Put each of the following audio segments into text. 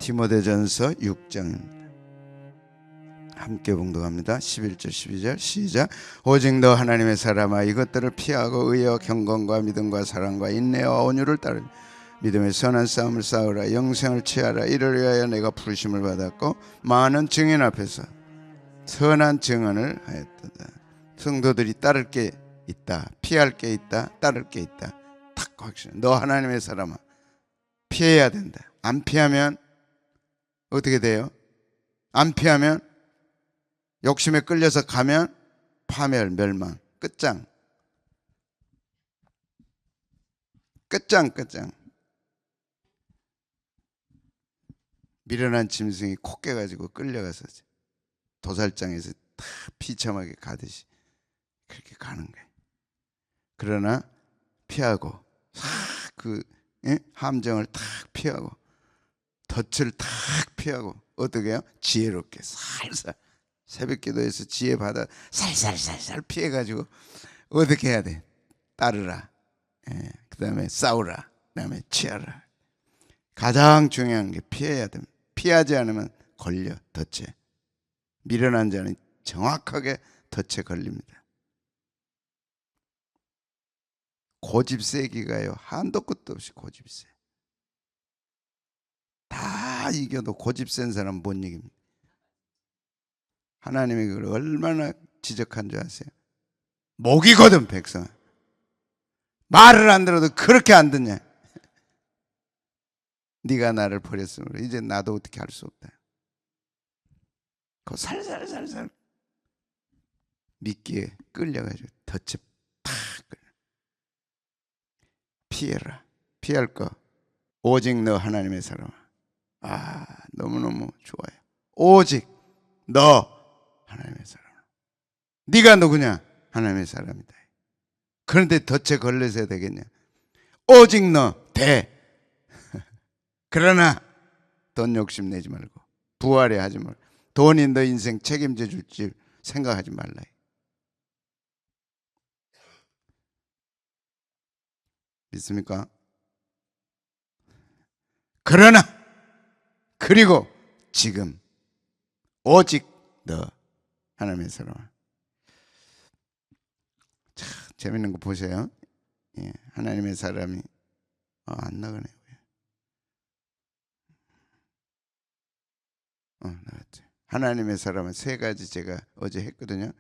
디모데전서 6장 함께 봉독합니다. 11절 12절 시작. 오직 너 하나님의 사람아 이것들을 피하고 의와 경건과 믿음과 사랑과 인내와 온유를 따르며 믿음의 선한 싸움을 싸우라. 영생을 취하라. 이를 위하여 내가 부르심을 받았고 많은 증인 앞에서 선한 증언을 하였도다. 성도들이 따를 게 있다, 피할 게 있다, 따를 게 있다. 딱 확실해. 너 하나님의 사람아 피해야 된다. 안 피하면 어떻게 돼요? 안 피하면 욕심에 끌려서 가면 파멸, 멸망, 끝장. 미련한 짐승이 코 깨가지고 끌려가서 도살장에서 다 비참하게 가듯이 그렇게 가는 거예요. 그러나 피하고 그 함정을 탁 피하고 덫을 탁 피하고 어떻게 해요? 지혜롭게 살살 새벽기도에서 지혜 받아 살살살살 피해가지고 어떻게 해야 돼? 따르라. 그 다음에 싸우라. 그 다음에 취하라. 가장 중요한 게 피해야 됩니다. 피하지 않으면 걸려. 덫에. 미련한 자는 정확하게 덫에 걸립니다. 고집세기가요 한도 끝도 없이 고집세. 다 이겨도 고집센 사람 못 이깁니다. 하나님이 그걸 얼마나 지적한 줄 아세요? 목이거든 백성은. 말을 안 들어도 그렇게 안 듣냐. 네가 나를 버렸으므로 이제 나도 어떻게 할 수 없다. 그 살살살살 미끼에 끌려가지고 덫에 팍 끌려. 피해라. 피할 거 오직 너 하나님의 사람아. 너무너무 좋아요. 오직 너 하나님의 사람. 네가 누구냐? 하나님의 사람이다. 그런데 덫에 걸려서 되겠냐? 오직 너 대. 그러나 돈 욕심 내지 말고 부활해 하지 말고 돈이 너 인생 책임져 줄지 생각하지 말라. 믿습니까? 그러나 그리고 지금 오직 너 하나님의 사람아. 참 재밌는 거 보세요. 하나님의 사람이 안 나가네. 나갔지. 하나님의 사람은 세 가지 제가 어제 했거든요.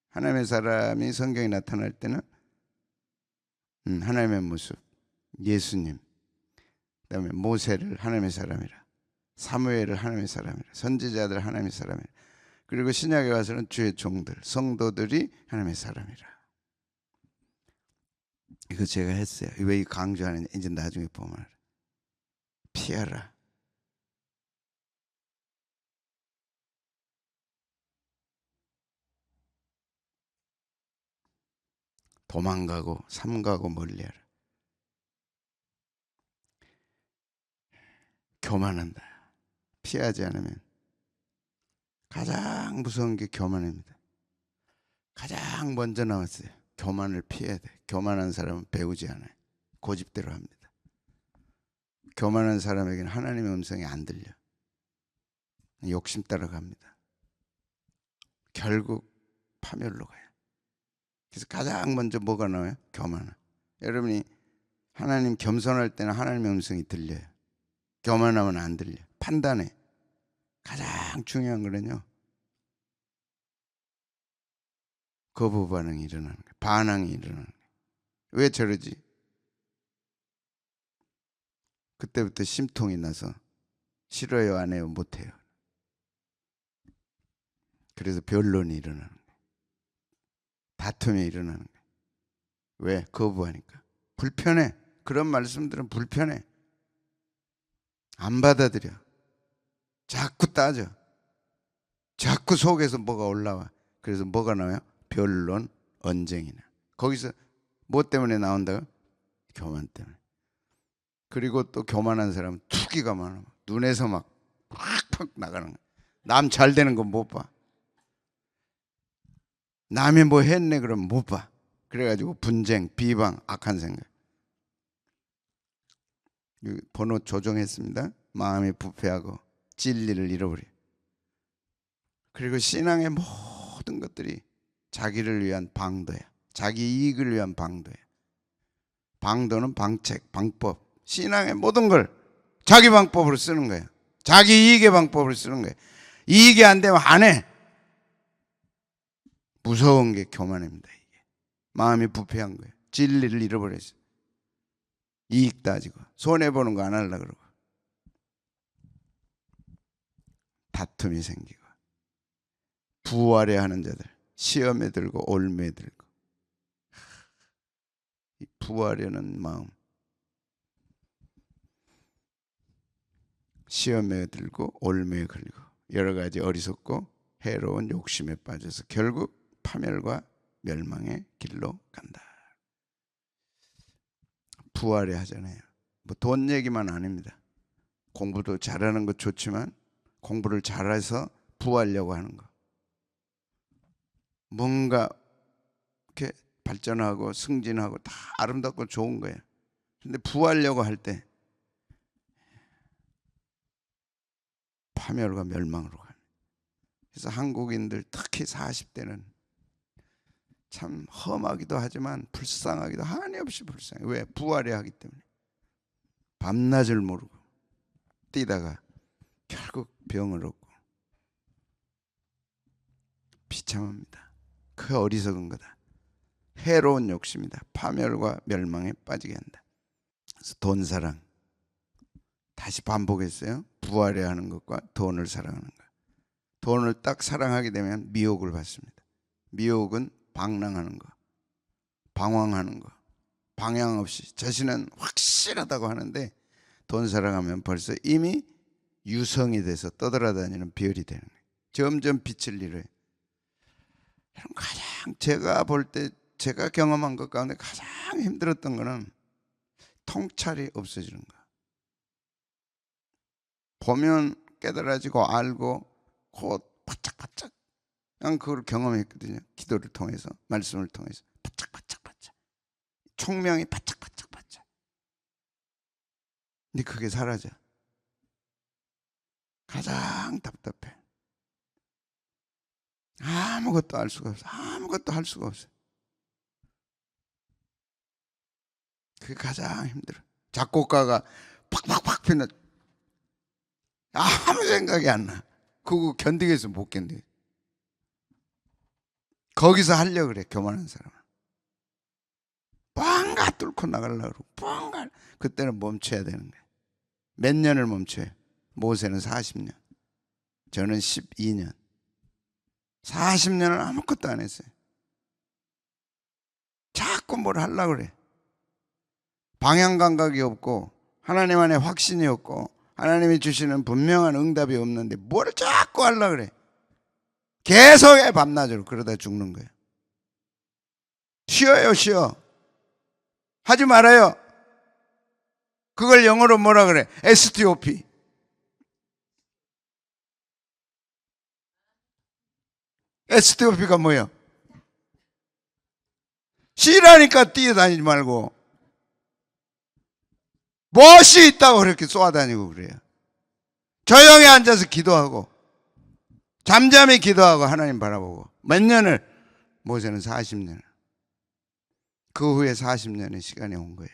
하나님의 사람이 성경에 나타날 때는 하나님의 모습, 예수님, 그다음에 모세를 하나님의 사람이라, 사무엘을 하나님의 사람이라, 선지자들 하나님의 사람이라, 그리고 신약에 와서는 주의 종들, 성도들이 하나님의 사람이라. 이거 제가 했어요. 왜 강조하느냐? 이제 나중에 보면 알아. 피하라. 도망가고 삼가고 멀리하라. 교만한다. 피하지 않으면 가장 무서운 게 교만입니다. 가장 먼저 나왔어요. 교만을 피해야 돼. 교만한 사람은 배우지 않아요. 고집대로 합니다. 교만한 사람에게는 하나님의 음성이 안 들려. 욕심 따라갑니다. 결국 파멸로 가요. 그래서 가장 먼저 뭐가 나와요? 교만은. 여러분이 하나님 겸손할 때는 하나님의 음성이 들려요. 교만하면 안 들려. 판단해. 가장 중요한 거는요, 거부 반응이 일어나는 거예요. 반항이 일어나는 거예요. 왜 저러지? 그때부터 심통이 나서 싫어요, 안 해요, 못 해요. 그래서 변론이 일어나는 거예요. 다툼이 일어나는 거예요. 왜? 거부하니까. 불편해. 그런 말씀들은 불편해. 안 받아들여. 자꾸 따져. 자꾸 속에서 뭐가 올라와. 그래서 뭐가 나와요? 변론, 언쟁이나. 거기서 뭐 때문에 나온다고? 교만 때문에. 그리고 또 교만한 사람은 투기가 많아. 눈에서 막 팍팍 나가는 거야. 남 잘 되는 거 못 봐. 남이 뭐 했네 그러면 못 봐. 그래가지고 분쟁, 비방, 악한 생각. 번호 조정했습니다. 마음이 부패하고 진리를 잃어버려. 그리고 신앙의 모든 것들이 자기를 위한 방도야. 자기 이익을 위한 방도야. 방도는 방책, 방법. 신앙의 모든 걸 자기 방법으로 쓰는 거야. 자기 이익의 방법으로 쓰는 거야. 이익이 안 되면 안 해. 무서운 게 교만입니다. 이게 마음이 부패한 거예요. 진리를 잃어버렸어요. 이익 따지고 손해보는 거 안 하려고 그러고 다툼이 생기고 부활해 하는 자들 시험에 들고 올매에 들고 이 부활하는 마음 시험에 들고 올매에 걸리고 여러 가지 어리석고 해로운 욕심에 빠져서 결국 파멸과 멸망의 길로 간다. 부활해 하잖아요. 뭐 돈 얘기만 아닙니다. 공부도 잘하는 것 좋지만 공부를 잘해서 부하려고 하는 거. 뭔가 이렇게 발전하고 승진하고 다 아름답고 좋은 거예요. 근데 부하려고 할 때 파멸과 멸망으로 가요. 그래서 한국인들 특히 40대는 참 험하기도 하지만 불쌍하기도 한없이 불쌍해. 왜? 부하려 하기 때문에. 밤낮을 모르고 뛰다가 결국 병을 얻고 비참합니다. 그 어리석은 거다. 해로운 욕심이다. 파멸과 멸망에 빠지게 한다. 그래서 돈 사랑. 다시 반복했어요. 부하려 하는 것과 돈을 사랑하는 것. 돈을 딱 사랑하게 되면 미혹을 받습니다. 미혹은 방랑하는 거, 방황하는 거, 방향 없이 자신은 확실하다고 하는데 돈 사랑하면 벌써 이미 유성이 돼서 떠돌아다니는 별이 되는 거예요. 점점 빛을 잃어요. 가장 제가 볼 때 제가 경험한 것 가운데 가장 힘들었던 거는 통찰이 없어지는 거야. 보면 깨달아지고 알고 곧 바짝바짝 난 그걸 경험했거든요. 기도를 통해서 말씀을 통해서 바짝바짝 총명이 바짝바짝 근데 그게 사라져. 가장 답답해. 아무것도 알 수가 없어. 아무것도 할 수가 없어. 그게 가장 힘들어. 작곡가가 팍팍팍 피나 아무 생각이 안 나. 그거 견디겠어 못 견디. 거기서 하려고 그래. 교만한 사람은 뭔가 뚫고 나가려고 그러고 뭔가 그때는 멈춰야 되는 거야. 몇 년을 멈춰요. 모세는 40년, 저는 12년. 40년을 아무것도 안 했어요. 자꾸 뭘 하려고 그래. 방향 감각이 없고 하나님 안에 확신이 없고 하나님이 주시는 분명한 응답이 없는데 뭘 자꾸 하려고 그래. 계속 해 밤낮으로. 그러다 죽는 거예요. 쉬어요. 쉬어. 하지 말아요. 그걸 영어로 뭐라 그래? STOP. STOP가 뭐예요? 쉬라니까 뛰어다니지 말고. 무엇이 있다고 그렇게 쏘아다니고 그래요. 조용히 앉아서 기도하고 잠잠히 기도하고 하나님 바라보고. 몇 년을? 모세는 40년을. 그 후에 40년의 시간이 온 거예요.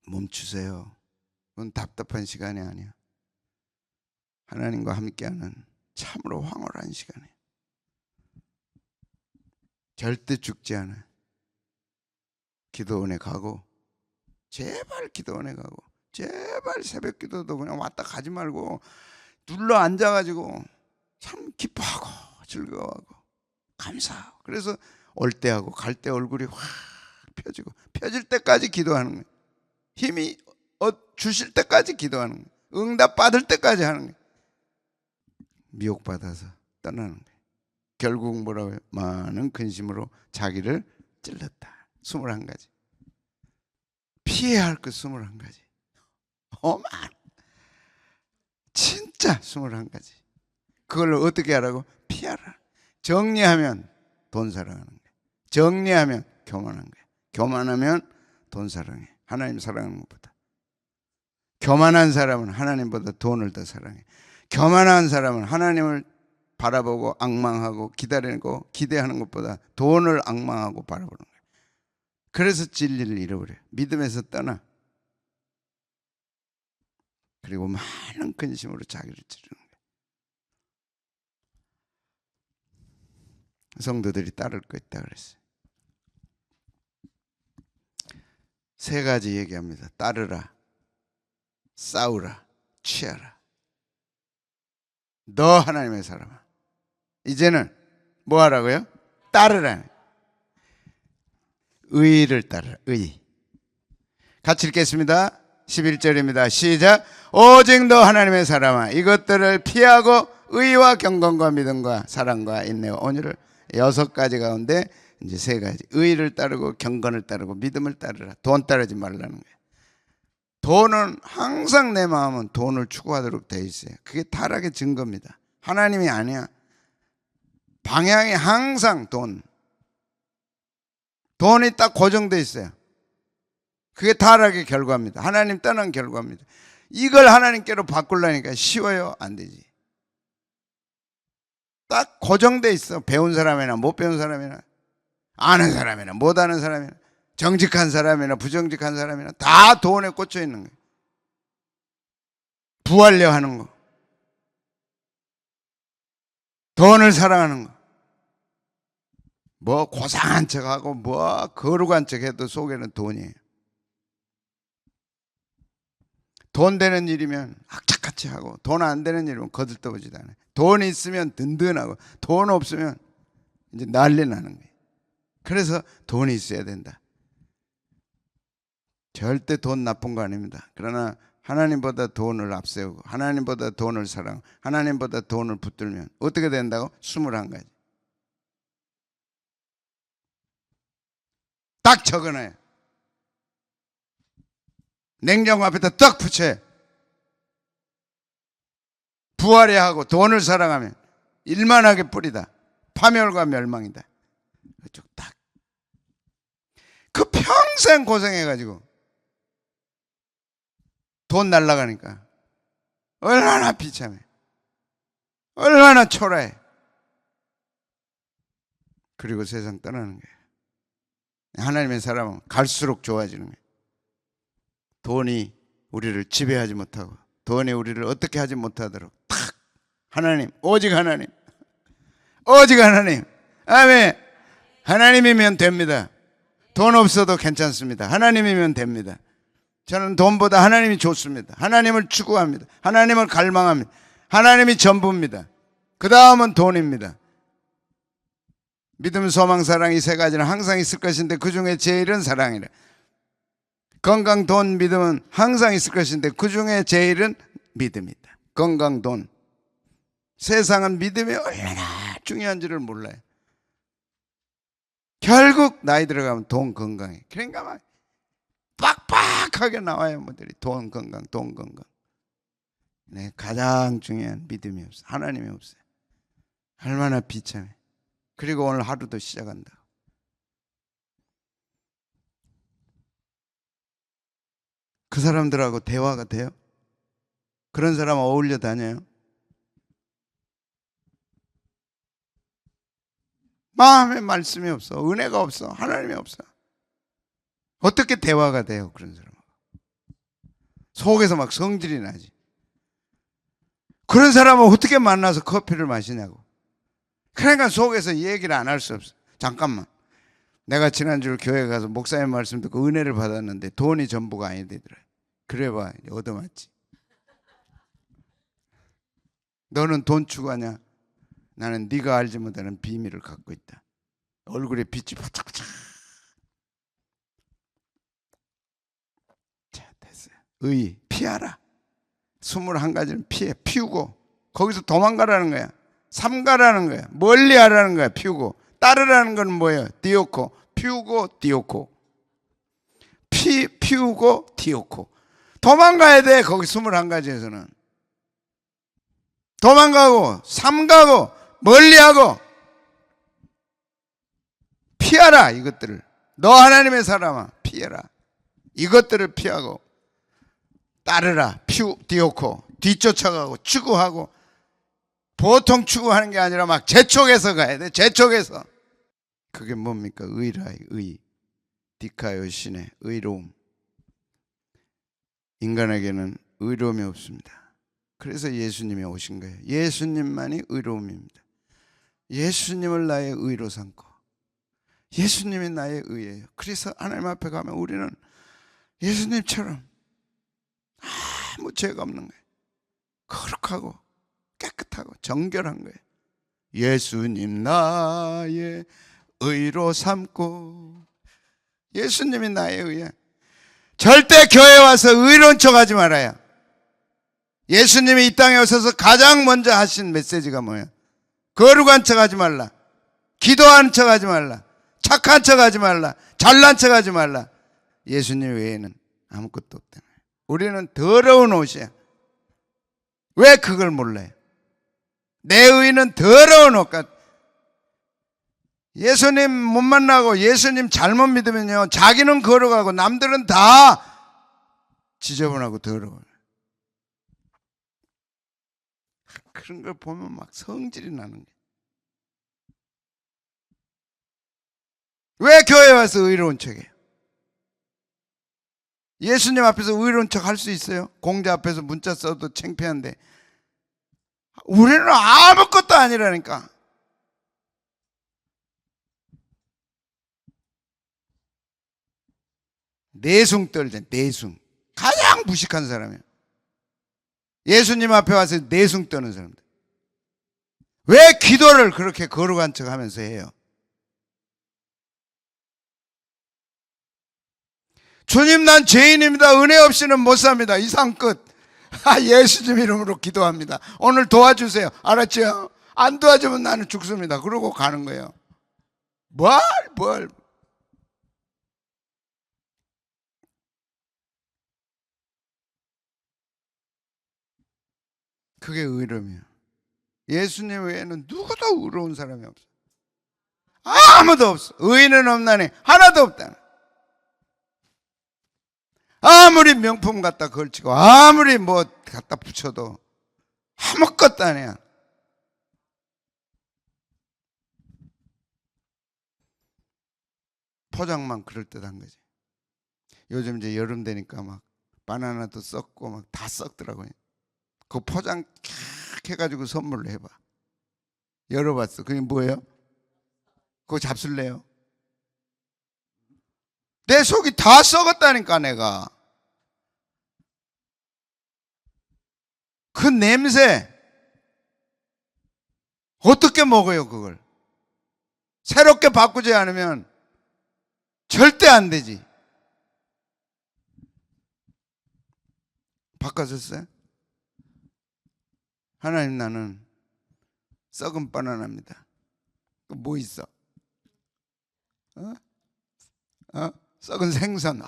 멈추세요. 그건 답답한 시간이 아니야. 하나님과 함께하는 참으로 황홀한 시간이에요. 절대 죽지 않아요. 기도원에 가고 제발 기도원에 가고 제발 새벽 기도도 그냥 왔다 가지 말고 눌러 앉아가지고 참 기뻐하고 즐거워하고 감사하고 그래서 올 때하고 갈 때 얼굴이 확 펴지고 펴질 때까지 기도하는 거예요. 힘이 주실 때까지 기도하는 거예요. 응답 받을 때까지 하는 거예요. 미혹받아서 떠나는 거예요. 결국 뭐라고요? 많은 근심으로 자기를 찔렀다. 21가지. 피해야 할 것 21가지. 진짜 21가지. 그걸 어떻게 하라고? 피하라. 정리하면 돈 사랑하는 거예요. 정리하면 교만한 거예요. 교만하면 돈 사랑해. 하나님 사랑하는 것보다. 교만한 사람은 하나님보다 돈을 더 사랑해. 교만한 사람은 하나님을 바라보고 앙망하고 기다리고 기대하는 것보다 돈을 앙망하고 바라보는 거예요. 그래서 진리를 잃어버려요. 믿음에서 떠나. 그리고 많은 근심으로 자기를 찌르는 거예요. 성도들이 따를 거 있다 그랬어요. 세 가지 얘기합니다. 따르라, 싸우라, 취하라. 너 하나님의 사람아, 이제는 뭐 하라고요? 따르라. 의를 따르라. 의. 같이 읽겠습니다. 11절입니다. 시작. 오직 너 하나님의 사람아, 이것들을 피하고 의와 경건과 믿음과 사랑과 인내와 온유를 6가지 가운데 이제 3가지. 의를 따르고 경건을 따르고 믿음을 따르라. 돈 따르지 말라는 거예요. 돈은 항상 내 마음은 돈을 추구하도록 돼 있어요. 그게 타락의 증거입니다. 하나님이 아니야. 방향이 항상 돈. 돈이 딱 고정돼 있어요. 그게 타락의 결과입니다. 하나님 떠난 결과입니다. 이걸 하나님께로 바꾸려니까 쉬워요? 안 되지. 딱 고정돼 있어. 배운 사람이나 못 배운 사람이나 아는 사람이나 못 아는 사람이나 정직한 사람이나 부정직한 사람이나 다 돈에 꽂혀 있는 거예요. 부하려 하는 거, 돈을 사랑하는 거, 뭐 고상한 척하고 뭐 거룩한 척해도 속에는 돈이에요. 돈 되는 일이면 악착같이 하고 돈 안 되는 일이면 거들떠보지도 않아요. 돈 있으면 든든하고 돈 없으면 이제 난리 나는 거예요. 그래서 돈이 있어야 된다. 절대 돈 나쁜 거 아닙니다. 그러나 하나님보다 돈을 앞세우고 하나님보다 돈을 사랑하고 하나님보다 돈을 붙들면 어떻게 된다고? 21가지. 딱 적어놔요. 냉장고 앞에다 딱 붙여요. 부활해 하고 돈을 사랑하면 일만하게 뿌리다. 파멸과 멸망이다. 그쪽 딱. 그 평생 고생해가지고 돈 날라가니까 얼마나 비참해. 얼마나 초라해. 그리고 세상 떠나는 거예요. 하나님의 사람은 갈수록 좋아지는 거예요. 돈이 우리를 지배하지 못하고 돈이 우리를 어떻게 하지 못하도록 탁 하나님, 오직 하나님, 오직 하나님. 아멘. 하나님이면 됩니다. 돈 없어도 괜찮습니다. 하나님이면 됩니다. 저는 돈보다 하나님이 좋습니다. 하나님을 추구합니다. 하나님을 갈망합니다. 하나님이 전부입니다. 그 다음은 돈입니다. 믿음, 소망, 사랑 이 3가지는 항상 있을 것인데 그 중에 제일은 사랑이라. 건강, 돈, 믿음은 항상 있을 것인데 그 중에 제일은 믿음이다. 건강, 돈. 세상은 믿음이 얼마나 중요한지를 몰라요. 결국 나이 들어가면 돈, 건강해. 그러니까 막 빡빡하게 나와요. 뭐들이 돈, 건강, 돈, 건강. 네, 가장 중요한 믿음이 없어요. 하나님이 없어요. 얼마나 비참해. 그리고 오늘 하루도 시작한다. 그 사람들하고 대화가 돼요? 그런 사람 어울려 다녀요? 마음에 말씀이 없어. 은혜가 없어. 하나님이 없어. 어떻게 대화가 돼요? 그런 사람하고. 속에서 막 성질이 나지. 그런 사람은 어떻게 만나서 커피를 마시냐고. 그러니까 속에서 얘기를 안 할 수 없어. 잠깐만. 내가 지난주 교회 가서 목사님 말씀 듣고 은혜를 받았는데 돈이 전부가 아니더라. 그래봐 얻어맞지. 너는 돈 추구하냐? 나는 네가 알지 못하는 비밀을 갖고 있다. 얼굴에 빛이 바짝바짝. 자, 됐어요. 의, 피하라. 21가지는 피해, 피우고 거기서 도망가라는 거야. 삼가라는 거야. 멀리 하라는 거야. 피우고. 따르라는 건 뭐예요? 디오코. 피우고 디오코. 피우고 디오코. 도망가야 돼. 거기 21가지에서는. 도망가고 삼가고 멀리하고 피하라 이것들을. 너 하나님의 사람아 피해라. 이것들을 피하고 따르라. 디오코 뒤쫓아가고 추구하고, 보통 추구하는 게 아니라 막 재촉해서 가야 돼. 재촉해서. 그게 뭡니까? 의라. 의. 디카요 신의 의로움. 인간에게는 의로움이 없습니다. 그래서 예수님이 오신 거예요. 예수님만이 의로움입니다. 예수님을 나의 의로 삼고 예수님이 나의 의예요. 그래서 하나님 앞에 가면 우리는 예수님처럼 아무 죄가 없는 거예요. 거룩하고 깨끗하고 정결한 거예요. 예수님 나의 의로 삼고, 예수님이 나의 의야. 절대 교회 와서 의로운 척하지 말아요. 예수님이 이 땅에 오셔서 가장 먼저 하신 메시지가 뭐예요? 거룩한 척하지 말라. 기도하는 척하지 말라. 착한 척하지 말라. 잘난 척하지 말라. 예수님 외에는 아무것도 없다. 우리는 더러운 옷이야. 왜 그걸 몰라요? 내 의는 더러운 옷 같아. 예수님 못 만나고 예수님 잘못 믿으면요, 자기는 거룩하고 남들은 다 지저분하고 더러워요. 그런 걸 보면 막 성질이 나는 거예요. 왜 교회 와서 의로운 척해요? 예수님 앞에서 의로운 척 할 수 있어요? 공자 앞에서 문자 써도 창피한데. 우리는 아무것도 아니라니까. 내숭 떨자. 내숭. 가장 무식한 사람이에요. 예수님 앞에 와서 내숭 떠는 사람들. 왜 기도를 그렇게 거룩한 척 하면서 해요? 주님, 난 죄인입니다. 은혜 없이는 못 삽니다. 이상 끝. 예수님 이름으로 기도합니다. 오늘 도와주세요. 알았죠? 안 도와주면 나는 죽습니다. 그러고 가는 거예요. 뭘. 그게 의로움이에요. 예수님 외에는 누구도 의로운 사람이 없어. 아무도 없어. 의인은 없나니 하나도 없다. 아무리 명품 갖다 걸치고 아무리 뭐 갖다 붙여도 아무것도 아니야. 포장만 그럴듯한 거지. 요즘 이제 여름 되니까 막 바나나도 썩고 막 다 썩더라고요. 그 포장 캬 해가지고 선물로 해봐. 열어봤어. 그게 뭐예요? 그거 잡술래요? 내 속이 다 썩었다니까. 내가 그 냄새 어떻게 먹어요? 그걸 새롭게 바꾸지 않으면 절대 안 되지. 바꿔줬어요? 하나님, 나는 썩은 바나나입니다. 뭐 있어? 썩은 생선.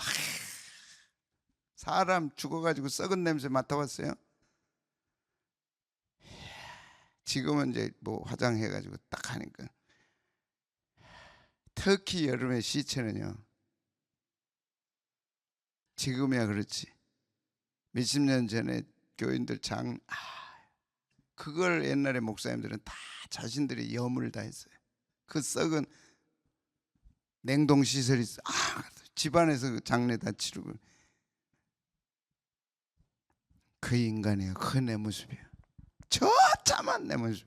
사람 죽어가지고 썩은 냄새 맡아봤어요? 지금은 이제 뭐 화장해가지고 딱 하니까. 특히 여름에 시체는요, 지금이야 그렇지, 몇십 년 전에 교인들 그걸 옛날에 목사님들은 다 자신들이 염을 다 했어요. 그 썩은 냉동시설이 있어. 집안에서 그 장례 다 치르고. 그 인간이에요. 그 내 모습이에요. 저참한 내 모습.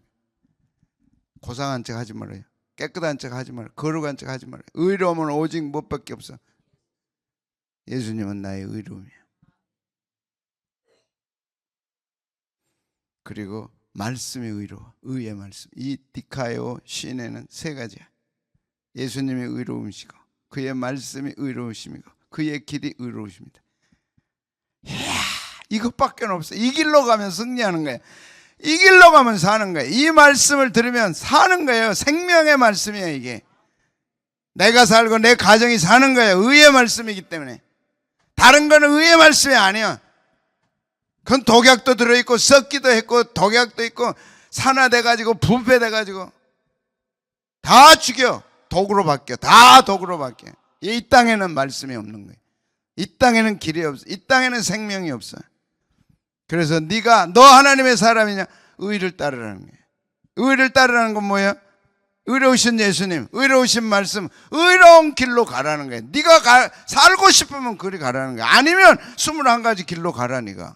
고상한 척 하지 말아요. 깨끗한 척 하지 말아요. 거룩한 척 하지 말아요. 의로움은 오직 무엇밖에 없어. 예수님은 나의 의로움이야. 그리고 말씀이 의로워. 의의 말씀. 이 디카요 신에는 세 가지야. 예수님이 의로우시고, 그의 말씀이 의로우심이고, 그의 길이 의로우십니다. 이야, 이것밖에 없어. 이 길로 가면 승리하는 거야. 이 길로 가면 사는 거야. 이 말씀을 들으면 사는 거예요. 생명의 말씀이에요. 이게 내가 살고 내 가정이 사는 거예요. 의의 말씀이기 때문에. 다른 거는 의의 말씀이 아니야. 그건 독약도 들어있고 썩기도 했고 독약도 있고 산화돼가지고 부패돼가지고 다 죽여. 도구로 바뀌어. 다 도구로 바뀌어. 이 땅에는 말씀이 없는 거예요. 이 땅에는 길이 없어. 이 땅에는 생명이 없어. 그래서 네가 너 하나님의 사람이냐? 의를 따르라는 거예요. 의를 따르라는 건 뭐야? 의로우신 예수님, 의로우신 말씀, 의로운 길로 가라는 거예요. 네가 살고 싶으면 그리 가라는 거야. 아니면 21가지 길로 가라. 네가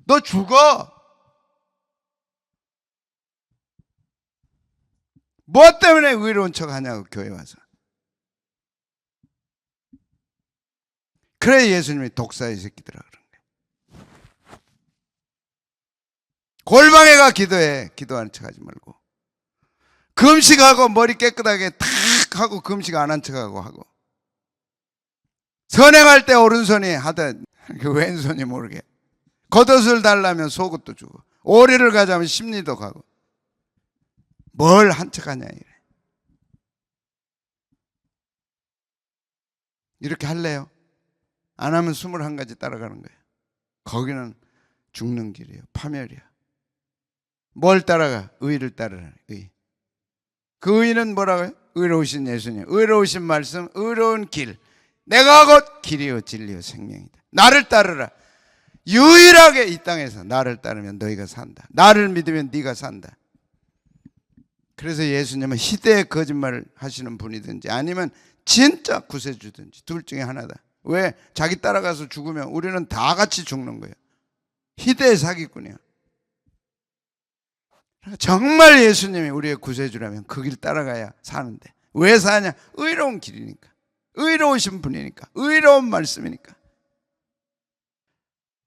너 죽어. 뭐 때문에 의로운 척 하냐고 교회 와서. 그래 예수님이 독사의 새끼들아 그런 거예요. 골방에 가 기도해. 기도하는 척 하지 말고 금식하고 머리 깨끗하게 탁 하고 금식 안 한 척하고 하고 선행할 때 오른손이 하다 그 왼손이 모르게 겉옷을 달라면 속옷도 주고 오리를 가자면 심리도 가고 뭘 한 척하냐 이래. 이렇게 할래요? 안 하면 21가지 따라가는 거예요. 거기는 죽는 길이에요. 파멸이야. 뭘 따라가? 의를 따르라. 의. 그 의는 뭐라고요? 의로우신 예수님, 의로우신 말씀, 의로운 길. 내가 곧 길이요 진리요 생명이다. 나를 따르라. 유일하게 이 땅에서 나를 따르면 너희가 산다. 나를 믿으면 네가 산다. 그래서 예수님은 희대의 거짓말을 하시는 분이든지 아니면 진짜 구세주든지 둘 중에 하나다. 왜? 자기 따라가서 죽으면 우리는 다 같이 죽는 거예요. 희대의 사기꾼이야. 정말 예수님이 우리의 구세주라면 그 길 따라가야 사는데 왜 사냐? 의로운 길이니까, 의로우신 분이니까, 의로운 말씀이니까.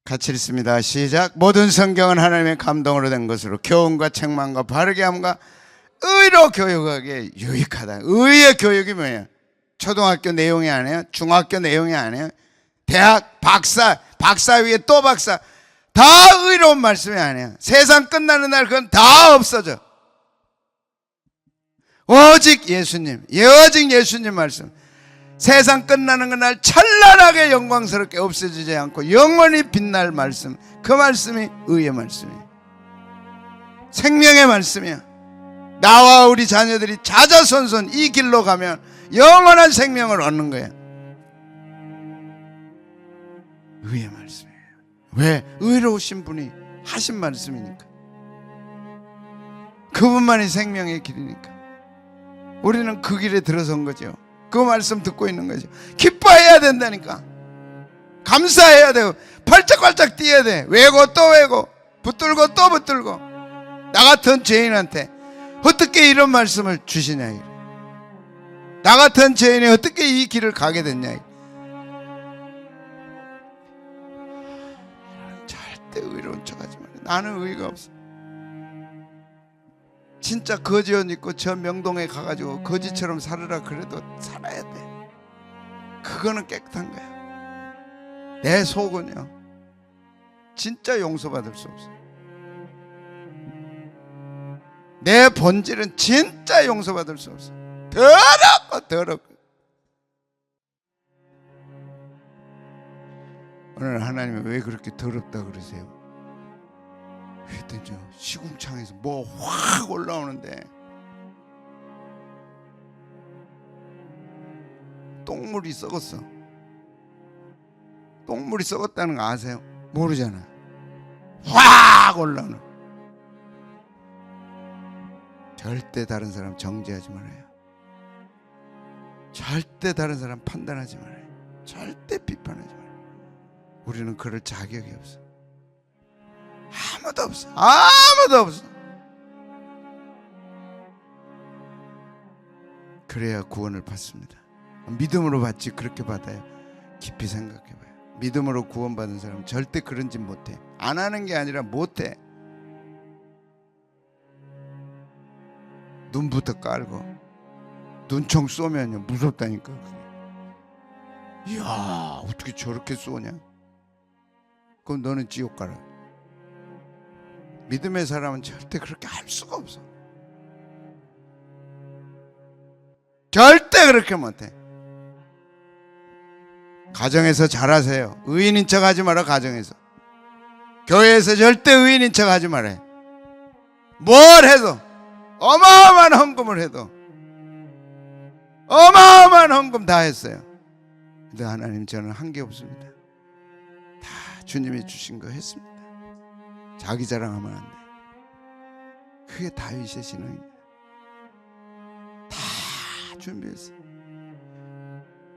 같이 읽습니다. 시작. 모든 성경은 하나님의 감동으로 된 것으로 교훈과 책망과 바르게 함과 의로 교육하기에 유익하다. 의의 교육이 뭐예요? 초등학교 내용이 아니에요? 중학교 내용이 아니에요? 대학 박사 위에 또 박사, 다 의로운 말씀이 아니에요. 세상 끝나는 날 그건 다 없어져. 오직 예수님, 오직 예수님 말씀. 세상 끝나는 그날 찬란하게 영광스럽게 없어지지 않고 영원히 빛날 말씀, 그 말씀이 의의 말씀이에요. 생명의 말씀이야. 나와 우리 자녀들이 자자손손 이 길로 가면 영원한 생명을 얻는 거야. 의의 말씀이에요. 왜? 의로우신 분이 하신 말씀이니까. 그분만이 생명의 길이니까. 우리는 그 길에 들어선 거죠. 그 말씀 듣고 있는 거죠. 기뻐해야 된다니까. 감사해야 되고 팔짝팔짝 뛰어야 돼. 외고 또 외고 붙들고 또 붙들고. 나 같은 죄인한테 어떻게 이런 말씀을 주시냐. 나 같은 죄인이 어떻게 이 길을 가게 됐냐. 절대 의로운 척하지 마라. 나는 의가 없어. 진짜 거지 옷 입고 저 명동에 가가지고 거지처럼 살으라 그래도 살아야 돼. 그거는 깨끗한 거야. 내 속은요 진짜 용서받을 수 없어. 내 본질은 진짜 용서받을 수 없어. 더럽고 오늘 하나님이 왜 그렇게 더럽다 그러세요? 그랬더니 시궁창에서 뭐 확 올라오는데 똥물이 썩었어. 똥물이 썩었다는 거 아세요? 모르잖아. 확 올라오는. 절대 다른 사람 정죄하지 말아요. 절대 다른 사람 판단하지 말아요. 절대 비판하지 말아요. 우리는 그럴 자격이 없어. 아무도 없어. 아무도 없어. 그래야 구원을 받습니다. 믿음으로 받지 그렇게 받아요. 깊이 생각해봐요. 믿음으로 구원받은 사람은 절대 그런 짓 못해. 안 하는 게 아니라 못해. 눈부터 깔고 눈총 쏘면요 무섭다니까. 이야 어떻게 저렇게 쏘냐. 그럼 너는 지옥 가라. 믿음의 사람은 절대 그렇게 할 수가 없어. 절대 그렇게 못해. 가정에서 잘하세요. 의인인 척 하지 마라. 가정에서. 교회에서 절대 의인인 척 하지 말아요. 뭘 해도 어마어마한 헌금을 해도 어마어마한 헌금 다 했어요. 근데 하나님, 저는 한 게 없습니다. 다 주님이 주신 거 했습니다. 자기 자랑하면 안 돼. 그게 다윗의 신앙입니다. 다 준비했어요.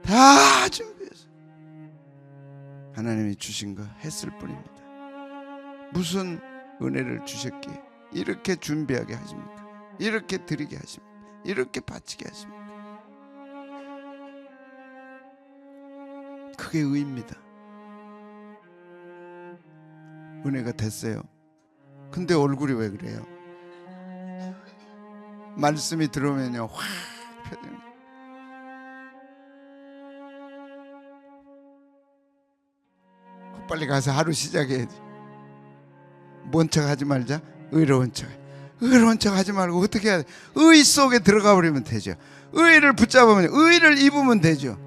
다 준비했어요. 하나님이 주신 거 했을 뿐입니다. 무슨 은혜를 주셨기에 이렇게 준비하게 하십니까? 이렇게 드리게 하십니까? 이렇게 바치게 하십니까? 그게 의입니다. 은혜가 됐어요. 근데 얼굴이 왜 그래요? 말씀이 들어오면요, 확 표정이. 빨리 가서 하루 시작해야지. 뭔 척 하지 말자. 의로운 척. 의로운 척 하지 말고 어떻게 해야 돼? 의 속에 들어가 버리면 되죠. 의를 붙잡으면, 의를 입으면 되죠.